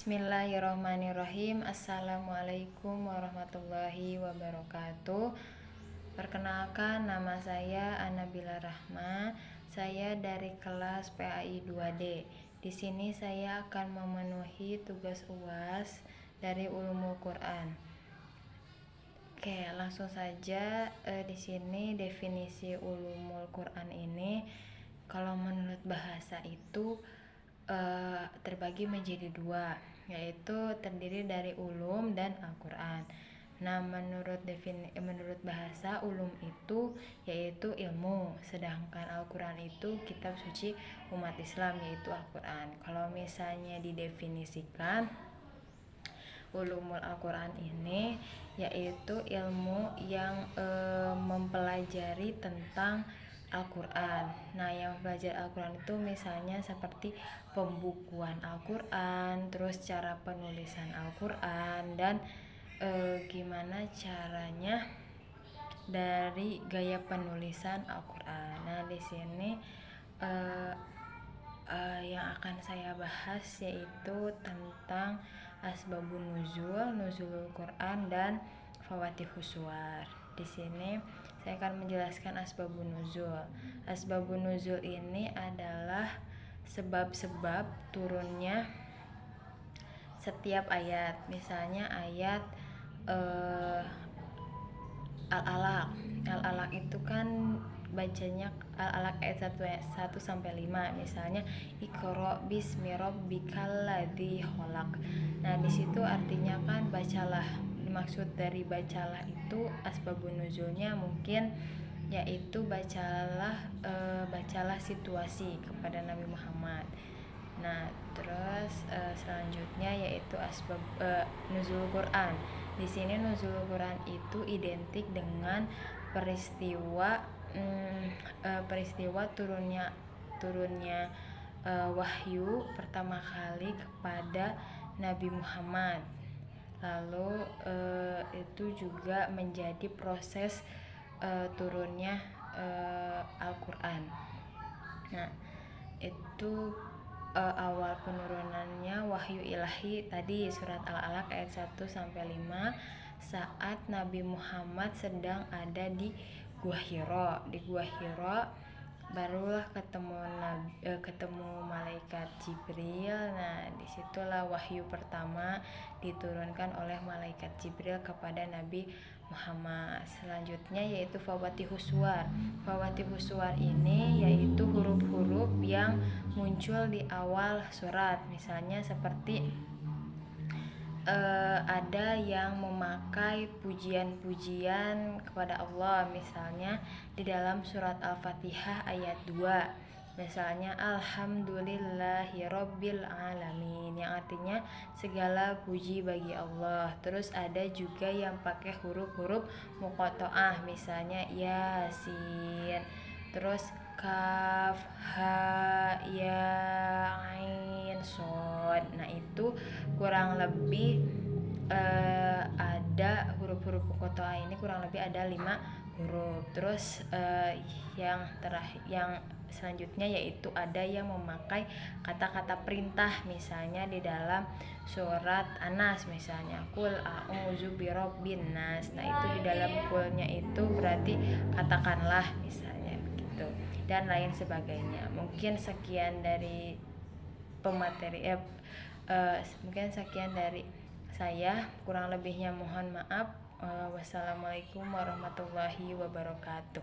Bismillahirrahmanirrahim. Assalamualaikum warahmatullahi wabarakatuh. Perkenalkan, nama saya Anabila Rahma. Saya dari kelas PAI 2D. Di sini saya akan memenuhi tugas UAS dari Ulumul Quran. Oke, langsung saja. Di sini definisi Ulumul Quran ini, kalau menurut bahasa itu terbagi menjadi dua, yaitu terdiri dari ulum dan Al-Quran. Nah, menurut bahasa, ulum itu yaitu ilmu, sedangkan Al-Quran itu kitab suci umat Islam, yaitu Al-Quran. Kalau misalnya didefinisikan, ulumul Al-Quran ini yaitu ilmu yang mempelajari tentang Al-Quran. Nah, yang belajar Al-Quran itu misalnya seperti pembukuan Al-Quran, terus cara penulisan Al-Quran, dan gimana caranya dari gaya penulisan Al-Quran. Nah, di sini yang akan saya bahas yaitu tentang asbabun nuzul, nuzulul Quran, dan fawatihus suwar. Di sini saya akan menjelaskan asbabun nuzul. Asbabun nuzul ini adalah sebab-sebab turunnya setiap ayat. Misalnya ayat Al-Alaq. Al-Alaq itu kan bacanya Al-Alaq ayat 1 sampai 5. Misalnya Iqra bismi rabbikal ladzi khalaq. Nah, di situ artinya kan bacalah. Maksud dari bacalah itu asbabun nuzulnya mungkin yaitu bacalah situasi kepada Nabi Muhammad. Nah, terus selanjutnya yaitu asbab nuzul Quran. Di sini nuzul Quran itu identik dengan peristiwa turunnya wahyu pertama kali kepada Nabi Muhammad. Lalu itu juga menjadi proses turunnya Al-Quran. Nah, itu awal penurunannya wahyu ilahi tadi surat Al-Alaq ayat 1 sampai 5 saat Nabi Muhammad sedang ada di Gua Hira. Di Gua Hira barulah ketemu malaikat Jibril. Nah, disitulah wahyu pertama diturunkan oleh malaikat Jibril kepada Nabi Muhammad. Selanjutnya yaitu fawatihus suwar. Fawatihus suwar ini yaitu huruf-huruf yang muncul di awal surat. Misalnya seperti ada yang memakai pujian-pujian kepada Allah, misalnya di dalam surat Al-Fatihah ayat 2, misalnya Alhamdulillahirabbil alamin, yang artinya segala puji bagi Allah. Terus ada juga yang pakai huruf-huruf muqatta'ah, misalnya Yasin, terus Kaf, Ha, Ya, Ain, Shod. Nah, itu kurang lebih ada huruf-huruf muqatta'ah ini kurang lebih ada 5 huruf. Terus yang selanjutnya yaitu ada yang memakai kata-kata perintah, misalnya di dalam surat An-Nas, misalnya Qul a'udzu birabbin nas. Nah, itu di dalam qulnya itu berarti katakanlah, misalnya begitu, dan lain sebagainya. Mungkin sekian dari mungkin sekian dari saya, kurang lebihnya mohon maaf. Wassalamualaikum warahmatullahi wabarakatuh.